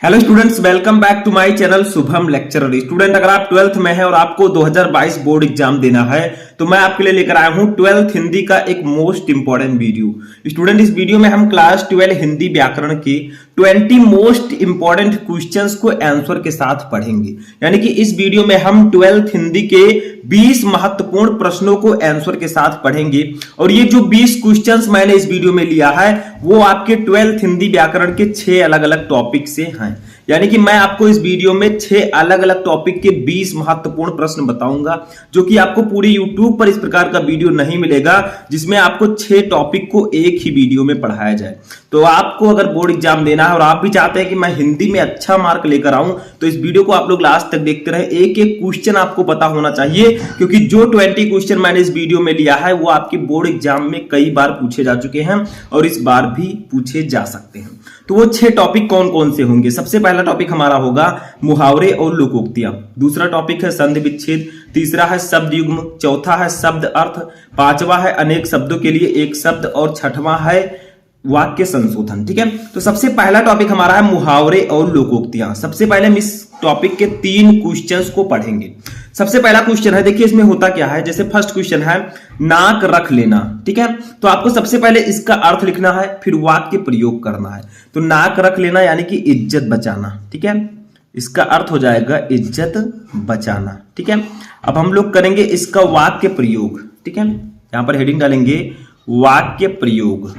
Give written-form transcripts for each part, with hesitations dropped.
Hello students, welcome back to my channel Shubham lecturer. Student, अगर आप 12th में हैं और आपको 2022 बोर्ड एग्जाम देना है तो मैं आपके लिए लेकर आया हूं 12th हिंदी का एक मोस्ट इंपॉर्टेंट वीडियो। स्टूडेंट, इस वीडियो में हम क्लास 12 हिंदी व्याकरण के 20 मोस्ट इंपॉर्टेंट क्वेश्चंस को आंसर के साथ पढ़ेंगे। यानी कि इस वीडियो में हम 12th हिंदी के 20 महत्वपूर्ण प्रश्नों को आंसर के साथ पढ़ेंगे और ये जो 20 क्वेश्चंस मैंने इस वीडियो में लिया है वो आपके 12th हिंदी व्याकरण के 6 अलग अलग टॉपिक से हैं। यानी कि मैं आपको इस वीडियो में 6 अलग अलग टॉपिक के 20 महत्वपूर्ण प्रश्न बताऊंगा, जो कि आपको पूरी YouTube पर इस प्रकार का वीडियो नहीं मिलेगा जिसमें आपको 6 टॉपिक को एक ही वीडियो में पढ़ाया जाए। तो आपको अगर बोर्ड एग्जाम देना है और आप भी चाहते हैं कि मैं हिंदी में अच्छा मार्क लेकर आऊं तो इस वीडियो को आप लोग लास्ट तक देखते रहे। एक एक क्वेश्चन आपको पता होना चाहिए, क्योंकि जो 20 क्वेश्चन मैंने इस वीडियो में लिया है वो आपके बोर्ड एग्जाम में कई बार पूछे जा चुके हैं और इस बार भी पूछे जा सकते हैं। तो वो 6 टॉपिक कौन कौन से होंगे? सबसे पहला टॉपिक हमारा होगा मुहावरे और लोकोक्तियां। दूसरा टॉपिक है संधि विच्छेद। तीसरा है शब्द युग्म। चौथा है शब्द अर्थ। पांचवा है अनेक शब्दों के लिए एक शब्द और छठवां है वाक्य संशोधन। ठीक है, तो सबसे पहला टॉपिक हमारा है मुहावरे और लोकोक्तियां। सबसे पहले हम इस टॉपिक के 3 क्वेश्चंस को पढ़ेंगे। सबसे पहला क्वेश्चन है, देखिए इसमें होता क्या है। जैसे फर्स्ट क्वेश्चन है नाक रख लेना। ठीक है, तो आपको सबसे पहले इसका अर्थ लिखना है, फिर वाक्य प्रयोग करना है। तो नाक रख लेना यानी कि इज्जत बचाना। ठीक है, इसका अर्थ हो जाएगा इज्जत बचाना। ठीक है, अब हम लोग करेंगे इसका वाक्य प्रयोग। ठीक है, यहां पर हेडिंग डालेंगे वाक्य प्रयोग।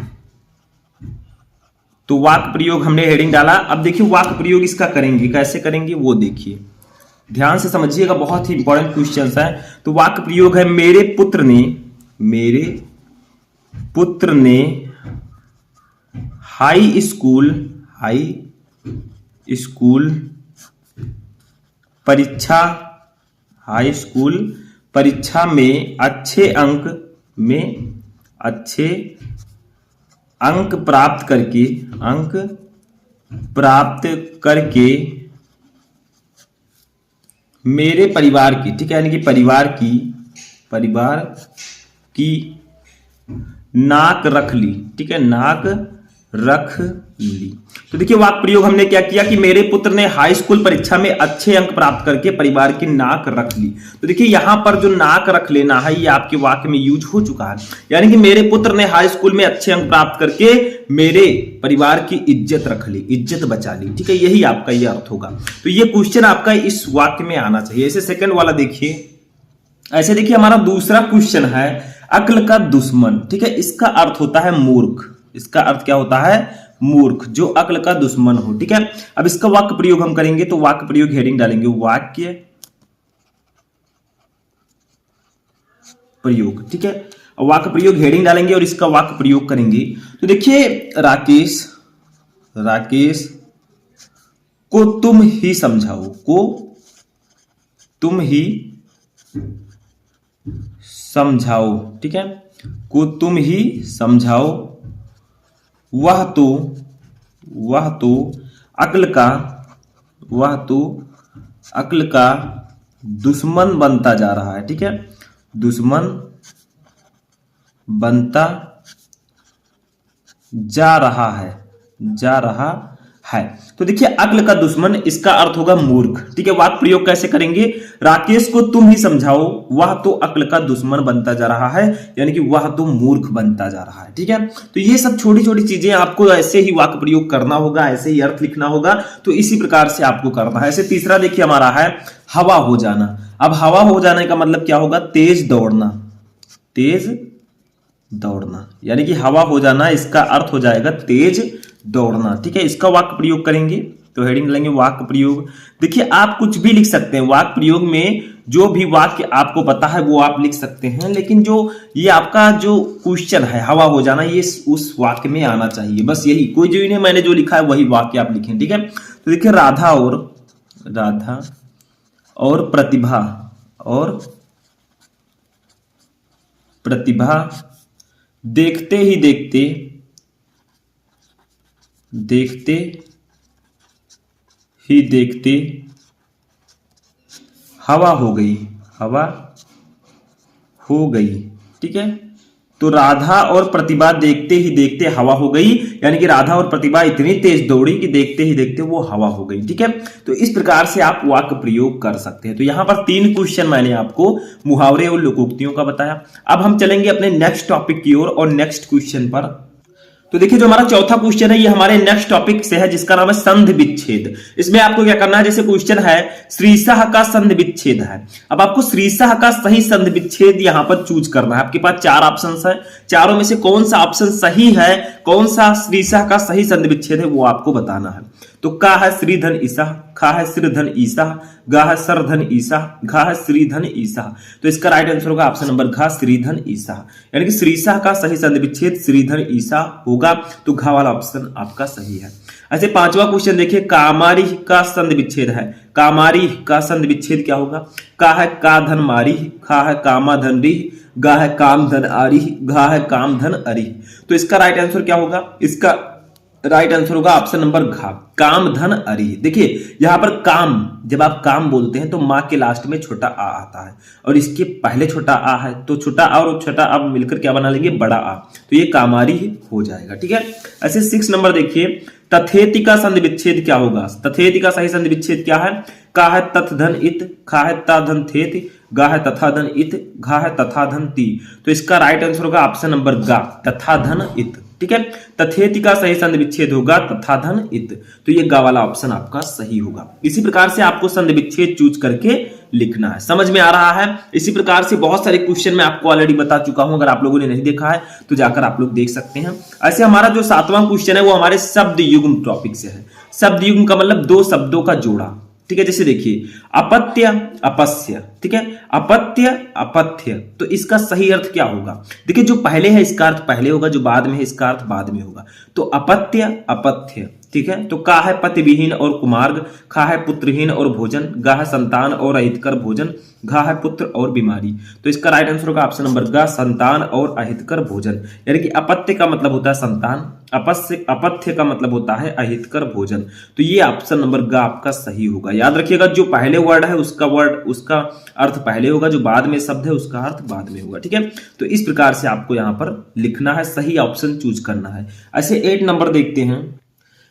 तो वाक्य प्रयोग हमने हेडिंग डाला। अब देखिए वाक्य प्रयोग इसका करेंगे, कैसे करेंगे वो देखिए, ध्यान से समझिएगा, बहुत ही इंपॉर्टेंट क्वेश्चन है। तो वाक्य प्रयोग है मेरे पुत्र ने हाई स्कूल परीक्षा में अच्छे अंक प्राप्त करके मेरे परिवार की, ठीक है, यानी कि परिवार की नाक रख ली। ठीक है, नाक रख ली। तो देखिए वाक्य प्रयोग हमने क्या किया कि मेरे पुत्र ने हाई स्कूल परीक्षा में अच्छे अंक प्राप्त करके परिवार की नाक रख ली। तो देखिए यहां पर जो नाक रख लेना है ये आपके वाक्य में यूज हो चुका है, यानी कि मेरे पुत्र ने हाई स्कूल में अच्छे अंक प्राप्त करके मेरे परिवार की इज्जत रख ली, इज्जत बचा ली। ठीक है, यही आपका ये अर्थ होगा। तो ये क्वेश्चन आपका इस वाक्य में आना चाहिए। ऐसे सेकंड वाला देखिए, ऐसे देखिए हमारा दूसरा क्वेश्चन है अक्ल का दुश्मन। ठीक है, इसका अर्थ होता है मूर्ख। इसका अर्थ क्या होता है? मूर्ख, जो अक्ल का दुश्मन हो। ठीक है, अब इसका वाक्य प्रयोग हम करेंगे। तो वाक्य प्रयोग हेडिंग डालेंगे वाक्य प्रयोग। ठीक है, वाक्य प्रयोग हेडिंग डालेंगे और इसका वाक्य प्रयोग करेंगे। तो देखिए राकेश को तुम ही समझाओ। ठीक है, को तुम ही समझाओ, वह तो अक्ल का दुश्मन बनता जा रहा है। ठीक है, दुश्मन बनता जा रहा है। तो देखिए अक्ल का दुश्मन, इसका अर्थ होगा मूर्ख। ठीक है, वाक्य प्रयोग कैसे करेंगे? राकेश को तुम ही समझाओ, वह तो अक्ल का दुश्मन बनता जा रहा है, यानी कि वह तो मूर्ख बनता जा रहा है। ठीक है, तो ये सब छोटी छोटी चीजें आपको ऐसे ही वाक्य प्रयोग करना होगा, ऐसे ही अर्थ लिखना होगा। तो इसी प्रकार से आपको करना है। ऐसे तीसरा देखिए हमारा है हवा हो जाना। अब हवा हो जाने का मतलब क्या होगा? तेज दौड़ना, यानी कि हवा हो जाना, इसका अर्थ हो जाएगा तेज दौड़ना। ठीक है, इसका वाक्य प्रयोग करेंगे। तो हेडिंग लेंगे वाक्य प्रयोग। देखिए आप कुछ भी लिख सकते हैं वाक्य प्रयोग में, जो भी वाक्य आपको पता है वो आप लिख सकते हैं, लेकिन जो ये आपका जो क्वेश्चन है हवा हो जाना, ये उस वाक्य में आना चाहिए। बस यही, कोई जो इन्हें मैंने जो लिखा है वही वाक्य आप लिखें। ठीक है, तो देखिए राधा और प्रतिभा देखते ही देखते हवा हो गई। ठीक है, तो राधा और प्रतिभा देखते ही देखते हवा हो गई, यानी कि राधा और प्रतिभा इतनी तेज दौड़ी कि देखते ही देखते वो हवा हो गई। ठीक है, तो इस प्रकार से आप वाक्य प्रयोग कर सकते हैं। तो यहां पर 3 क्वेश्चन मैंने आपको मुहावरे और लोकोक्तियों का बताया। अब हम चलेंगे अपने नेक्स्ट टॉपिक की ओर और नेक्स्ट क्वेश्चन पर। तो देखिए, जो हमारा चौथा क्वेश्चन है ये हमारे नेक्स्ट टॉपिक से है, जिसका नाम है संधि विच्छेद। इसमें आपको क्या करना है, जैसे क्वेश्चन है श्रीशाह का संधि विच्छेद है। अब आपको श्रीशाह का सही संधि विच्छेद यहां पर चूज करना है। आपके पास 4 ऑप्शंस है, चारों में से कौन सा ऑप्शन सही है, कौन सा श्रीशाह का सही संधि विच्छेद है, वो आपको बताना है। तो का है श्रीधन ईसा, खा है श्रीधन ईसा, गा है सरधन ईसा, घा है श्रीधन ईसा। तो इसका राइट आंसर होगा ऑप्शन नंबर घा, श्रीधन ईसा। यानी कि श्रीशाह का सही संधि विच्छेद श्रीधन ईसा होगा, तो घा वाला ऑप्शन आपका सही है। ऐसे 5वां क्वेश्चन देखिए, कामारी का संधि विच्छेद है। कामारी का संधि विच्छेद क्या होगा? का है का धन मारी, खा है कामा धन री, गा है काम धन आरी, घा है काम धन अरी। तो इसका राइट आंसर क्या होगा? इसका राइट आंसर होगा ऑप्शन नंबर घा, काम धन अरी। देखिए यहां पर काम, जब आप काम बोलते हैं तो मां के लास्ट में छोटा आ आता है और इसके पहले छोटा आ है, तो छोटा आ और छोटा आ मिलकर क्या बना लेंगे? बड़ा आ। तो ये कामारी ही हो जाएगा। ठीक है, ऐसे 6 नंबर देखिए, तथेति का संधि विच्छेद क्या होगा? तथेति का सही संधि विच्छेद क्या है? का है तथ धन इत, खा है ता धन थेति, गा है तथा धन इत, घा है तथा धन ती। तो इसका राइट आंसर होगा ऑप्शन नंबर गा, तथा धन इत। ठीक है, तथेति का सही संधि विच्छेद होगा तथा धन इत। तो ये गा वाला ऑप्शन आपका सही होगा। इसी प्रकार से आपको संधि विच्छेद चूज करके लिखना है। समझ में आ रहा है? इसी प्रकार से बहुत सारे क्वेश्चन मैं आपको ऑलरेडी बता चुका हूं, अगर आप लोगों ने नहीं देखा है तो जाकर आप लोग देख सकते हैं। ऐसे हमारा जो 7वां क्वेश्चन है वो हमारे शब्द युग्म टॉपिक से है। शब्द युग्म का मतलब 2 शब्दों का जोड़ा। ठीक है, जैसे देखिए अपत्य अपस्य। ठीक है, अपत्य अपथ्य, तो इसका सही अर्थ क्या होगा? देखिए जो पहले है इसका अर्थ पहले होगा, जो बाद में है इसका अर्थ बाद में होगा। तो अपत्य अपथ्य। ठीक है, तो का है पति विहीन और कुमार्ग, खा है पुत्रहीन और भोजन, गा है संतान और अहितकर भोजन, घा है पुत्र और बीमारी। तो इसका राइट आंसर होगा ऑप्शन नंबर गा, संतान और अहितकर भोजन। यानी कि अपत्य का मतलब होता है संतान, अपथ्य का मतलब होता है अहितकर भोजन। तो ये ऑप्शन नंबर गा आपका सही होगा। याद रखिएगा, जो पहले वर्ड है उसका अर्थ पहले होगा, जो बाद में शब्द है उसका अर्थ बाद में होगा। ठीक है, तो इस प्रकार से आपको यहां पर लिखना है, सही ऑप्शन चूज करना है। ऐसे 8 नंबर देखते हैं।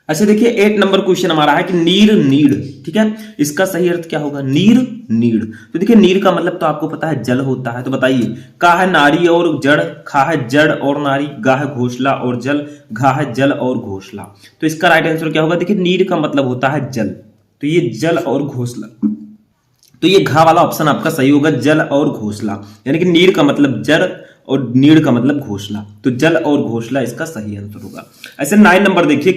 अच्छा देखिए 8 नंबर क्वेश्चन हमारा है कि नीर नीड। ठीक है, इसका सही अर्थ क्या होगा? नीर नीड। तो देखिए नीर का मतलब तो आपको पता है जल होता है। तो बताइए, का है नारी और जड़, खा है जड़ और नारी, गा है घोषला और जल, घा है जल और घोषला। तो इसका राइट आंसर क्या होगा? देखिए नीर का मतलब होता है जल, तो ये जल और घोषला, तो ये घा वाला ऑप्शन आपका सही होगा, जल और घोषला। यानी कि नीर का मतलब जड़ और नीड़ का मतलब घोषला, तो जल और घोषला इसका सही आंसर होगा। ऐसे 9 नंबर देखिए,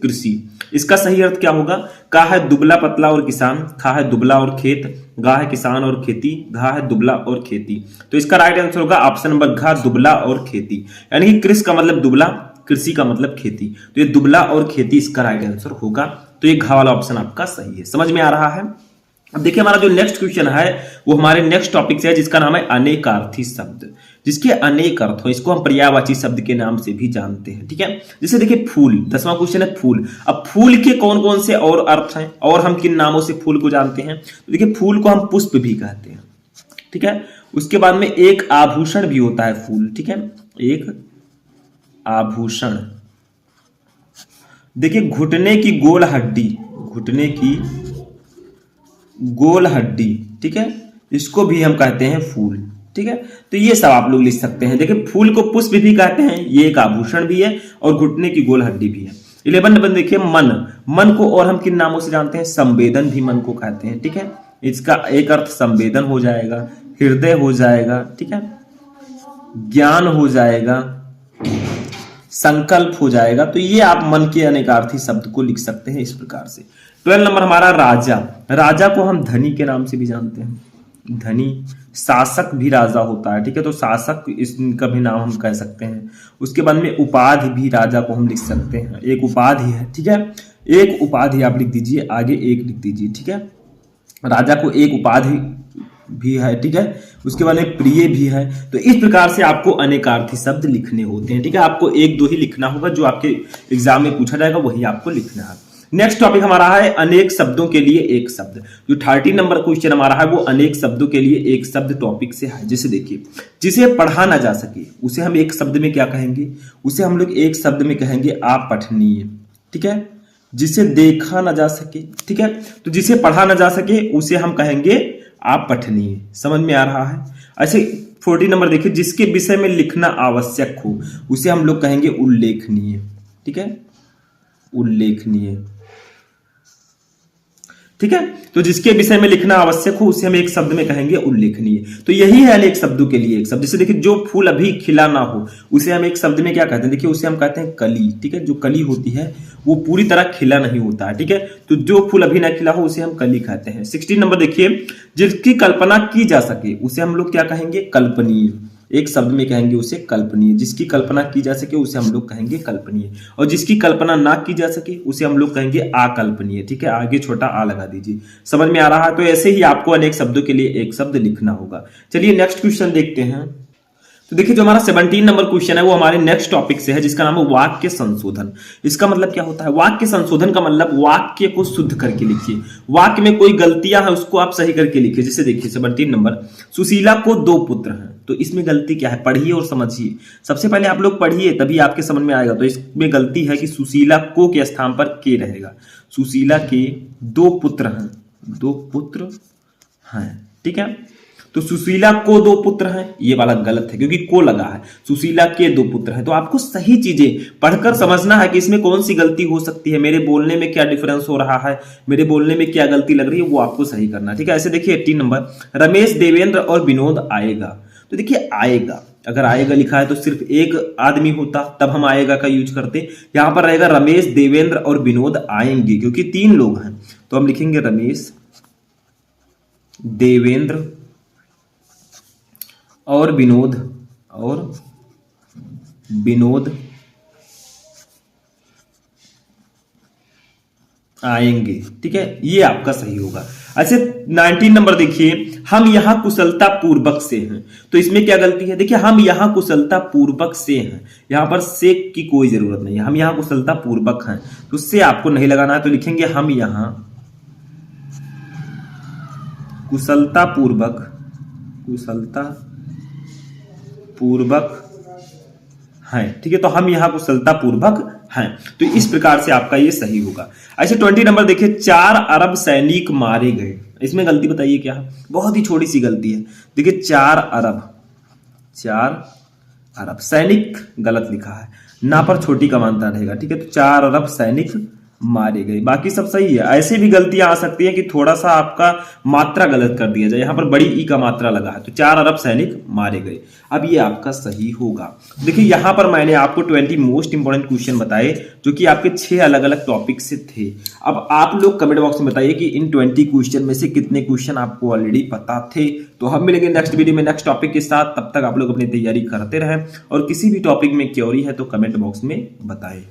कृषि। इसका सही अर्थ क्या होगा? का है दुबला पतला और किसान, खा है दुबला और खेत, गा है किसान और खेती, घा है दुबला और खेती। तो इसका राइट आंसर होगा ऑप्शन नंबर घा, दुबला और खेती। यानी कि कृषि का मतलब दुबला, कृषि का मतलब खेती, तो ये दुबला और खेती इसका राइट आंसर होगा। तो ये घा वाला ऑप्शन आपका सही है। समझ में आ रहा है? अब देखिए हमारा जो नेक्स्ट क्वेश्चन है वो हमारे नेक्स्ट टॉपिक से है, जिसका नाम है अनेकार्थी शब्द। जिसके अनेक अर्थ हो, इसको हम पर्यायवाची शब्द के नाम से भी जानते हैं। ठीक है, जैसे देखिए फूल, 10वां क्वेश्चन है फूल। अब फूल के कौन कौन से और अर्थ हैं और हम किन नामों से फूल को जानते हैं? तो देखिए फूल को हम पुष्प भी कहते हैं। ठीक है, उसके बाद में एक आभूषण भी होता है फूल। ठीक है, एक आभूषण। देखिए घुटने की गोल हड्डी, घुटने की गोल हड्डी। ठीक है, इसको भी हम कहते हैं फूल। ठीक है, तो ये सब आप लोग लिख सकते हैं। देखिए फूल को पुष्प भी कहते हैं, ये एक आभूषण भी है और घुटने की गोल हड्डी भी है। 11 नंबर देखिए मन। मन को और हम किन नामों से जानते हैं? संवेदन भी मन को कहते हैं। ठीक है, इसका एक अर्थ संवेदन हो जाएगा, हृदय हो जाएगा, ठीक है, ज्ञान हो जाएगा, संकल्प हो जाएगा। तो ये आप मन के अनेकार्थी शब्द को लिख सकते हैं इस प्रकार से। 12 नंबर हमारा राजा। राजा को हम धनी के नाम से भी जानते हैं, धनी। शासक भी राजा होता है। ठीक है, तो शासक इसका भी नाम हम कह सकते हैं। उसके बाद में उपाधि भी राजा को हम लिख सकते हैं, एक उपाधि है। ठीक है, एक उपाधि आप लिख दीजिए, आगे एक लिख दीजिए। ठीक है, राजा को एक उपाधि भी है। ठीक है, उसके बाद में प्रिय भी है। तो इस प्रकार से आपको अनेकार्थी शब्द लिखने होते हैं। ठीक है, आपको 1-2 ही लिखना होगा, जो आपके एग्जाम में पूछा जाएगा वही आपको लिखना है। नेक्स्ट टॉपिक हमारा है अनेक शब्दों के लिए एक शब्द। जो 13 नंबर क्वेश्चन हमारा है वो अनेक शब्दों के लिए एक शब्द टॉपिक से है। जैसे देखिए, जिसे पढ़ा ना जा सके उसे हम एक शब्द में क्या कहेंगे, उसे हम लोग एक शब्द में कहेंगे अपठनीय। ठीक है, जिसे देखा ना जा सके, ठीक है, तो जिसे पढ़ा ना जा सके उसे हम कहेंगे अपठनीय। समझ में आ रहा है। ऐसे 14 नंबर देखिए, जिसके विषय में लिखना आवश्यक हो उसे हम लोग कहेंगे उल्लेखनीय। ठीक है, उल्लेखनीय। ठीक है, तो जिसके विषय में लिखना आवश्यक हो उसे हम एक शब्द में कहेंगे उल्लेखनीय। तो यही है अनेक शब्दों के लिए एक शब्द। जैसे देखिए, जो फूल अभी खिला ना हो उसे हम एक शब्द में क्या कहते हैं, देखिए उसे हम कहते हैं कली। ठीक है, जो कली होती है वो पूरी तरह खिला नहीं होता है। ठीक है, तो जो फूल अभी ना खिला हो उसे हम कली कहते हैं। 16 नंबर देखिए, जिसकी कल्पना की जा सके उसे हम लोग क्या कहेंगे, कल्पनीय। एक शब्द में कहेंगे उसे कल्पनीय। जिसकी कल्पना की जा सके उसे हम लोग कहेंगे कल्पनीय, और जिसकी कल्पना ना की जा सके उसे हम लोग कहेंगे अकल्पनीय। ठीक है, आगे छोटा आ लगा दीजिए। समझ में आ रहा है। तो ऐसे ही आपको अनेक शब्दों के लिए एक शब्द लिखना होगा। चलिए नेक्स्ट क्वेश्चन देखते हैं। तो देखिए, जो हमारा 17 नंबर क्वेश्चन है वो हमारे नेक्स्ट टॉपिक से है, जिसका नाम है वाक्य संशोधन। इसका मतलब क्या होता है, वाक्य संशोधन का मतलब वाक्य को शुद्ध करके लिखिए। वाक्य में कोई गलतियां हैं उसको आप सही करके लिखिए। जैसे देखिए 17 नंबर, सुशीला को 2 पुत्र हैं। तो इसमें गलती क्या है, पढ़िए और समझिए। सबसे पहले आप लोग पढ़िए तभी आपके समझ में आएगा। तो इसमें गलती है कि सुशीला को के स्थान पर के रहेगा। सुशीला के 2 पुत्र हैं, 2 पुत्र हैं। ठीक है, तो सुशीला को 2 पुत्र हैं, ये वाला गलत है क्योंकि को लगा है। सुशीला के 2 पुत्र हैं। तो आपको सही चीजें पढ़कर समझना है कि इसमें कौन सी गलती हो सकती है, मेरे बोलने में क्या डिफरेंस हो रहा है, मेरे बोलने में क्या गलती लग रही है, वो आपको सही करना है। ठीक है, ऐसे देखिए 18 नंबर, रमेश, देवेंद्र और विनोद आएगा। तो देखिए आएगा, अगर आएगा लिखा है तो सिर्फ एक आदमी होता तब हम आएगा का यूज करते। यहां पर रहेगा रमेश, देवेंद्र और विनोद आएंगे, क्योंकि 3 लोग हैं। तो हम लिखेंगे रमेश, देवेंद्र और विनोद आएंगे। ठीक है, ये आपका सही होगा। ऐसे 19 नंबर देखिए, हम यहां कुशलता पूर्वक से हैं। तो इसमें क्या गलती है, देखिए हम यहां कुशलता पूर्वक से हैं, यहां पर से की कोई जरूरत नहीं है। हम यहां कुशलता पूर्वक हैं, तो उससे आपको नहीं लगाना है। तो लिखेंगे हम यहां कुशलता पूर्वक हैं। ठीक है, तो हम यहां कुशलता पूर्वक हैं। तो इस प्रकार से आपका ये सही होगा। ऐसे 20 नंबर देखिए, 4 अरब सैनिक मारे गए। इसमें गलती बताइए क्या है, बहुत ही छोटी सी गलती है। देखिए 4 अरब सैनिक गलत लिखा है, ना पर छोटी का मानता रहेगा। ठीक है, तो 4 अरब सैनिक मारे गए, बाकी सब सही है। ऐसे भी गलतियां आ सकती है कि थोड़ा सा आपका मात्रा गलत कर दिया जाए, यहां पर बड़ी ई का मात्रा लगा है, तो 4 अरब सैनिक मारे गए। अब ये आपका सही होगा। देखिए यहां पर मैंने आपको 20 मोस्ट इंपोर्टेंट क्वेश्चन बताए जो कि आपके 6 अलग अलग टॉपिक से थे। अब आप लोग कमेंट बॉक्स में बताइए कि इन 20 क्वेश्चन में से कितने क्वेश्चन आपको ऑलरेडी पता थे। तो हम मिलेंगे नेक्स्ट वीडियो में नेक्स्ट टॉपिक के साथ। तब तक आप लोग अपनी तैयारी करते रहें, और किसी भी टॉपिक में क्वेरी है तो कमेंट बॉक्स में बताएं।